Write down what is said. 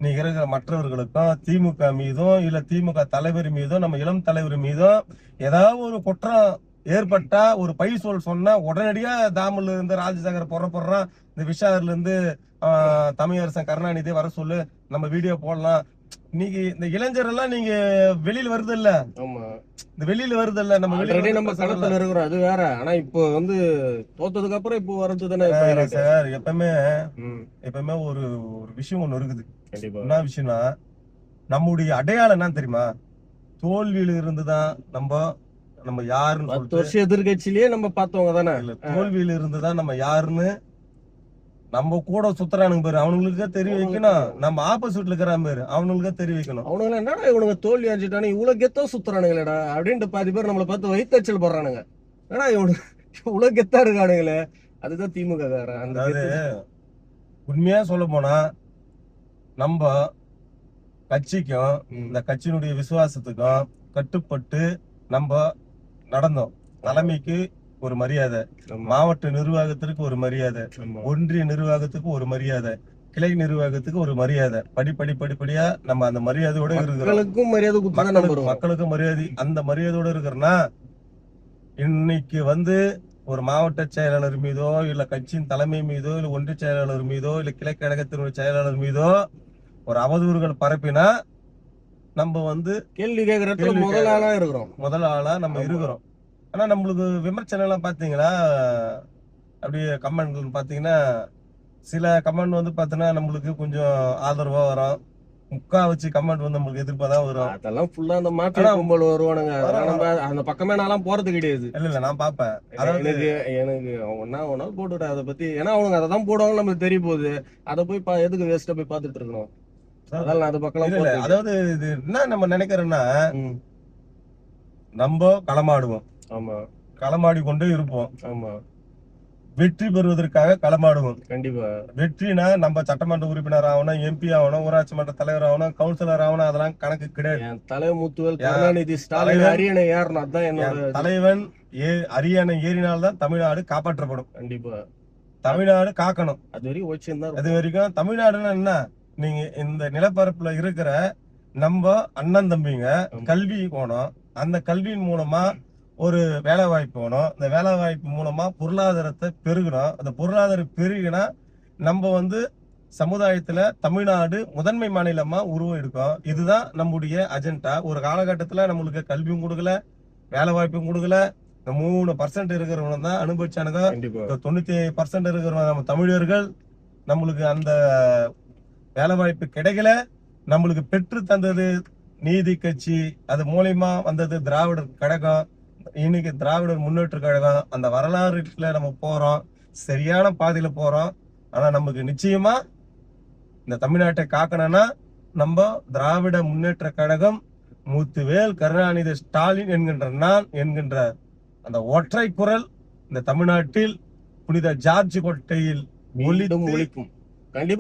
நீங்க இருக்கிற மற்றவர்களுக்கும் திமுக மீதும் இல்ல திமுக தலைவர் மீதும் நம்ம இளம் தலைவர் மீதும் ஏதாவது ஒரு குற்றம் ஏற்பட்டா ஒரு பை சொன்னா உடனடியா தாமில இருந்து ராஜசேகர் புறப்படுறான், இந்த விஷார்ல இருந்து தமிழரசன் கருணாநிதி வர சொல்லு, நம்ம வீடியோ போடலாம். இன்னைக்கு இந்த இளைஞர் எல்லாம் நீங்க வெளியில வருது இல்ல, இந்த வெளியில வருது இல்ல, நம்ம ஆல்ரெடி நம்ம களத்துல இருக்கிறோம், அது வேற. ஆனா இப்போ வந்து தோத்ததுக்கு அப்புறம் இப்போ வரது தானே சார். எப்பவுமே ஒரு ஒரு விஷயம் ஒண்ணு இருக்குது. என்ன விஷயம்னா, நம்முடைய அடையாளம் என்ன தெரியுமா? தோல்வியில இருந்துதான் நம்ம யாருன்னு 10 வருஷம் எதிர்கட்சியிலேயே நம்ம பார்த்தவங்க தானே. தோல்வியில இருந்துதான் நம்ம யாருன்னு நம்ம கூட சுத்துறானுங்க பேரு, அவனுங்களுக்கே தெரிய வைக்கணும். நம்ம ஆப்போசிட்ல இருக்கிறான் பேரு, அவனுங்களுக்கே தெரிய வைக்கணும். அவனுங்க என்னடா இவனுங்க தோல்வி அடிச்சுட்டானு இவ்வளவு கெத்தா சுத்துறானுங்களேடா அப்படின்ட்டு பாதி பேர் நம்மளை பார்த்து வயிற்றுச்சல் போடுறானுங்க. ஏன்னா இவனுக்கு இவ்வளவு கெத்தா இருக்கானுங்களே, அதுதான் திமுக வேற. அதாவது உண்மையா சொல்ல போனா நம்ம கட்சிக்கும் இந்த கட்சியினுடைய விசுவாசத்துக்கும் கட்டுப்பட்டு நம்ம நடந்தோம். தலைமைக்கு ஒரு மரியாதை, மாவட்ட நிர்வாகத்திற்கு ஒரு மரியாதை, ஒன்றிய நிர்வாகத்துக்கு ஒரு மரியாதை, கிளை நிர்வாகத்துக்கு ஒரு மரியாதை, படிப்படியா நம்ம அந்த மரியாதையோட இருக்கிறோம். மக்களுக்கும் மரியாதை, அந்த மரியாதையோட இருக்கிறோம்னா இன்னைக்கு ஒரு மாவட்ட செயலாளர் மீதோ இல்ல கட்சியின் தலைமை மீதோ இல்ல ஒன்றிய செயலாளர் மீதோ இல்ல கிளை கழகத்தினுடைய செயலாளர் மீதோ ஒரு அவதூறுகள் பரப்பினா நம்ம கேள்வி கேட்கறதுல முதல் ஆளா நம்ம இருக்கிறோம். ஆனா நம்மளுக்கு விமர்சனம் எல்லாம் பாத்தீங்கன்னா, அப்படியே கமெண்ட் பாத்தீங்கன்னா, சில கமெண்ட் பாத்தீங்கன்னா நம்மளுக்கு கொஞ்சம் ஆதரவா வரும், முக்காவாசி கமெண்ட் நம்மளுக்கு எதிர்ப்பாதான் வரும். அதெல்லாம் ஃபுல்லா அந்த மாஃபியா கும்பல் வருவானுங்க. அந்த பக்கமே நான் போறது கிடையாது. இல்ல நான் பாப்பேன். எனக்கு அவங்க என்ன வேணாலும் போட்டுவிட அதை பத்தி. ஏன்னா அவனுங்க அதை தான் போடுவாங்க, நம்மளுக்கு தெரிய போகுது. அதை போய் எதுக்கு வேஸ்டா போய் பாத்துட்டு இருக்கணும். அதெல்லாம் அது பக்கம். அதாவது இது என்ன நம்ம நினைக்கிறோம்னா, நம்ம களமாடுவோம், களமாடி கொண்டே இருப்போம், வெற்றி பெறுவதற்காக களமாடுவோம். கண்டிப்பா வெற்றினா நம்ம சட்டமன்ற உறுப்பினர் ஆகணும், எம்பி ஆகணும், ஊராட்சி மன்ற தலைவர் ஆகணும், கவுன்சிலர் ஆகணும், அதெல்லாம் கணக்கு கிடையாது. தலைவர் முத்துவேல் கருணாநிதி ஸ்டாலின் அரியணை ஏறணும், அதான் என்னோட தலைவன். அரியணை ஏறினால்தான் தமிழ்நாடு காப்பாற்றப்படும். கண்டிப்பா தமிழ்நாடு காக்கணும். அது வரைக்கும் தமிழ்நாடுன்னா என்ன, நீங்க இந்த நிலப்பரப்புல இருக்கிற நம்ம அண்ணன் தம்பிங்க கல்வி போனோம், அந்த கல்வியின் மூலமா ஒரு வேலை வாய்ப்பு வேணும், இந்த வேலை வாய்ப்பு மூலமா பொருளாதாரத்தை பெருகணும். அந்த பொருளாதாரம் பெருகினா நம்ம சமுதாயத்துல தமிழ்நாடு முதன்மை மாநிலமா உருவம் எடுக்கும். இதுதான் நம்முடைய அஜெண்டா. ஒரு காலகட்டத்துல நம்மளுக்கு கல்வியும் கொடுக்கல, வேலை வாய்ப்பும் கொடுக்கல. இந்த 3% இருக்கிறவங்க தான் அனுபவிச்சானுங்க. 97% இருக்கிறவங்க நம்ம தமிழர்கள். நம்மளுக்கு அந்த வேலை வாய்ப்பு கிடைக்கல. நம்மளுக்கு பெற்று தந்தது நீதி கட்சி, அது மூலியமா வந்தது திராவிடர் கழகம், இன்னைக்கு திராவிடர் முன்னேற்ற கழகம். அந்த வரலாறுல நம்ம போறோம், சரியான பாதையில போறோம். ஆனா நமக்கு நிச்சயமா இந்த தமிழ்நாட்டை காக்கணும்னா நம்ம திராவிட முன்னேற்ற கழகம், முத்துவேல் கருணாநிதி ஸ்டாலின் என்கின்ற அந்த ஒற்றை குரல் இந்த தமிழ்நாட்டில் புனித ஜார்ஜ் கோட்டையில் ஒலிக்கும். கண்டிப்பா